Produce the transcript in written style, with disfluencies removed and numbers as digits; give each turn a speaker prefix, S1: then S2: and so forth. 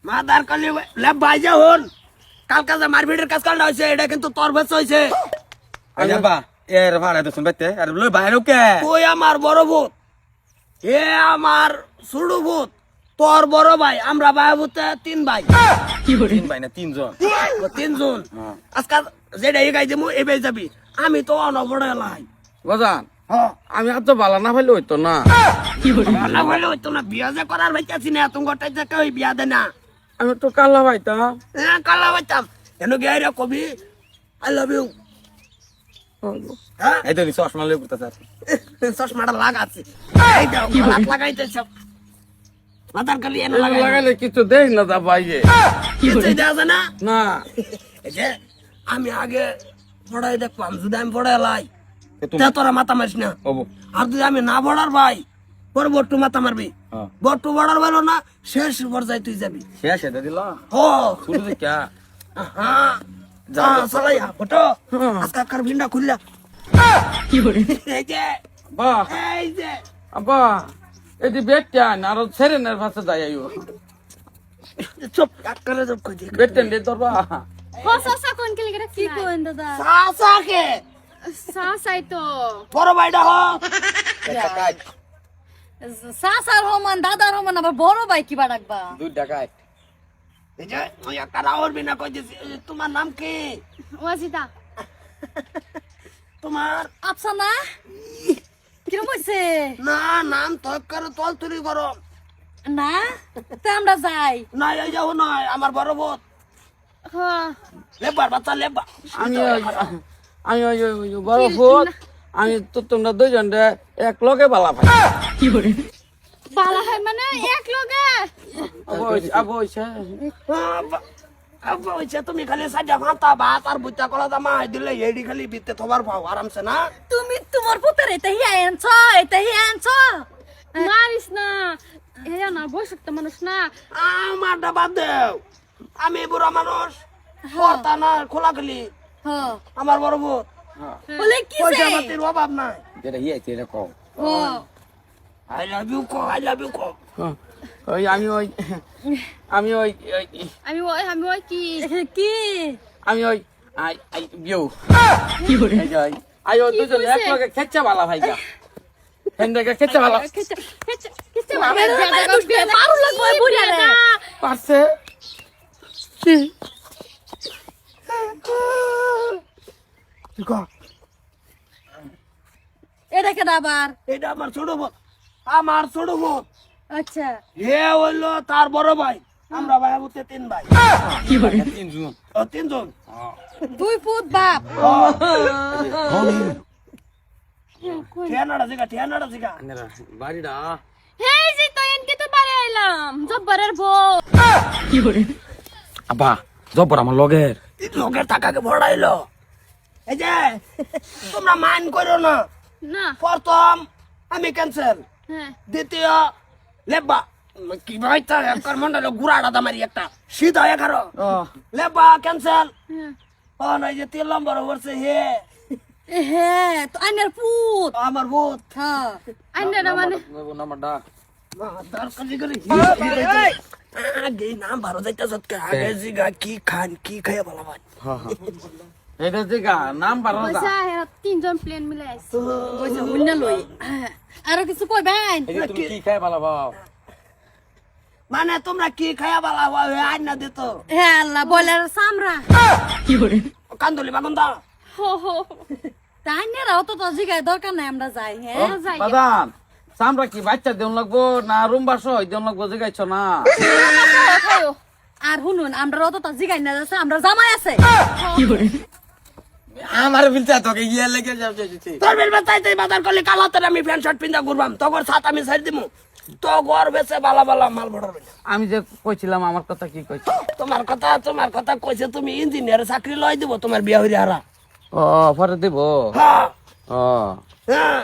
S1: Mother কালি লেব ভাইজা হন কালকা যে মারপিটের কাজ কালটা হইছে এটা কিন্তু তোর বেচ হইছে
S2: আরে বা এর ভাড়া তো শুনবাইতে আর লই বাইরে কে
S1: তুই আমার বড় ভূত এ আমার ছোট ভূত তোর বড় ভাই আমরা ভাই ভূতে 3 ভাই
S2: তিন ভাই না তিনজন
S1: 3 জন আজকাল যেটা এগাই দেবো এবে যাবি আমি তো অনবড় লাই
S3: বাজান
S1: হ্যাঁ
S3: আমি এত ভালো না পাইলে হইতো না
S1: ভালো ভালো হইতো না বিয়া যে করার ভাইতাছি না তুমি গোটাই যে কেউ বিয়া দে না
S3: আমি তো কালা পাইতাম
S1: হ্যাঁ কালা ভাইতাম কেন গিয়ে কবি আই লাভ ইউ হ্যাঁ
S2: এই তো চশমা লই করতে স্যার
S1: চশমাটা লাগাচ্ছে এই দাও লাগাইতে সব মাথার কালি এনে লাগাই
S3: লাগাইলে কিছু দেখ না তা পাইয়ে
S1: কিছু দেওয়া যায় না
S3: না
S1: এই যে আমি আগে পড়াই দেখলাম যদি আমি পড়াই লাই তা তোরা মাথা মারিস না
S2: ওবো
S1: আর যদি আমি না পড়ার ভাই পরে বট্টু মাথা মারবি
S2: হ্যাঁ
S1: বট্টু পড়ার ভালো না শেষ পর্যায়ে তুই যাবি
S2: শেষ এটা দিল
S1: ও
S2: শুরু থেকে কে
S1: হ্যাঁ যা সালাই ফটো আজকে কার ভিন্ডা খুললা এই যে
S3: বাহ
S1: এই যে
S3: আব্বা এটি বেটটা আর সেরেনের ভাষা যায় আইও
S1: চুপ এক করে চুপ করে
S3: বেটেন দে তোর বা
S4: Hosa kon ke ligara ki kon dada.
S1: সাসাকে
S4: Sasai to.
S1: বড় ভাইটা হ
S5: সাসার রহমান দাদার রহমান আবার বড় ভাই কি বাড়াকবা
S3: দুই টাকায়
S1: এই যে ওই একটা রাওয়ার বিনা কইতেছি তোমার নাম কি
S4: Wazida.
S1: তোমার
S5: আফসানা কিরম হইছে
S1: না নাম তো করে তল তুলি করো
S5: না তে আমরা যাই
S1: না এই যাও না আমার বড় বোন
S4: Ha.
S1: লেবার বাচ্চা লেবা
S3: আমি ওই বড় ভূত আমি তো তোমরা দুইজন এক লগে বালা ভাই
S4: Bala hai mane ek loge.
S3: আবো হইছে
S1: আব্বা হইছে তুমি খালি সাজা ভাতা ভাত আর বুইতা কলা দামা দিলে এডি খালি বিতে থবার পাও আরামসে না
S5: তুমি তোমার পুত্র এটা হি আনছ
S4: Maris na. Eya na boy sakta manus na.
S1: আমার ডাবা দেও আমি বুড়া মানুষ কথা না খোলা খালি
S5: হ
S1: আমার বড় বোন
S5: বলে কি
S1: পয়সা
S5: যে
S1: পাতির অভাব নাই
S2: যেটা হিয়াইছে এটা কও
S5: হ
S1: আই লাভ ইউ কো আই লাভ ইউ কো
S3: ওই আমি ওই
S4: Ami boy ki.
S5: কি
S3: আমি ওই আই বিউ এই যে আইও দুজন এক লগে খেচ্চা বালা ভাই যা হেন্ডকে খেচ্চা বালা
S4: Kece
S5: আরে মারু লাগবে বুড়িয়া রে
S3: পারছে কি
S5: এটা কে আবার
S1: এটা আমার ছোট বোন আমার ছোট বোন
S5: আচ্ছা
S1: হে হইলো তার বড় ভাই আমরা ভাই বুতে 3 ভাই
S2: তিনজন
S1: ও 3 জন
S5: দুই পুত বাপ
S1: ঠিয়ানাটা জিগা
S3: বাড়িটা
S4: Hey ji to enke to bare ailam. Jobbarer bo.
S2: আব্বা জবর আমার লগের
S1: লোকের টাকাকে ভরাইলো এই যে তোমরা মান করো না
S4: Na.
S1: প্রথম আমি ক্যান্সেল
S4: Ha.
S1: দ্বিতীয় লেবা কি ভাইটা একর মন্ডল গুড়াটা দামারি একটা সিধা 11 লেবা ক্যান্সেল ও নাই যে 3 নম্বর হচ্ছে হে
S5: হে তো আইনার পুত
S1: আমার ভূত
S5: হ্যাঁ
S4: Ande na mane.
S3: নাম্বারটা
S1: মাদার কালি করে আগে নাম ভালো যাইতা সৎকে আগে জিগা কি খান কি খাইয়া ভালো ভাই
S3: এটা জিগা নাম বারো
S4: Bosa hera 3 jon plane milai aise.
S5: বইছে হুন্না লই আরো কিছু কইবেন
S2: এই যে তুমি কি খাই ভালো পাও
S1: মানে তোমরা কি খাইয়া ভালো হয় আইন না দিত
S5: হে আল্লাহ বলের সামরা
S1: কান্দলি বাগন্দা
S4: Ho ho.
S5: তাই না রাও তো জিগায় দরকার নাই আমরা যাই হ্যাঁ
S4: Jai.
S3: বাদান সামরা কি বাচ্চা দেন লাগবো না রুম বাসো দেন লাগবো জিগাইছ না
S4: Hoyo.
S5: আর শুনুন আমরা অত জিগাই না যাচ্ছে আমরা জামাই আছে
S2: আমার বিলটা তোকে ইয়া লেগে যাচ্ছে
S1: তোর বেল বাতাইতে বাজার করলে কালাতে আমি প্যান্ট শার্ট পিন্দা ঘুরবাম তোর সাথ আমি ছাড় দিমু তো ঘর বেচে বালা বালা মাল ভরাবে না
S3: আমি যে কইছিলাম আমার কথা কি কইছি
S1: তোমার কথা কইছে তুমি ইঞ্জিনিয়ার চাকরি লই দিব তোমার বিয়া হইরে হারা
S3: ও পরে দিব
S1: হ্যাঁ
S3: ও
S1: হ্যাঁ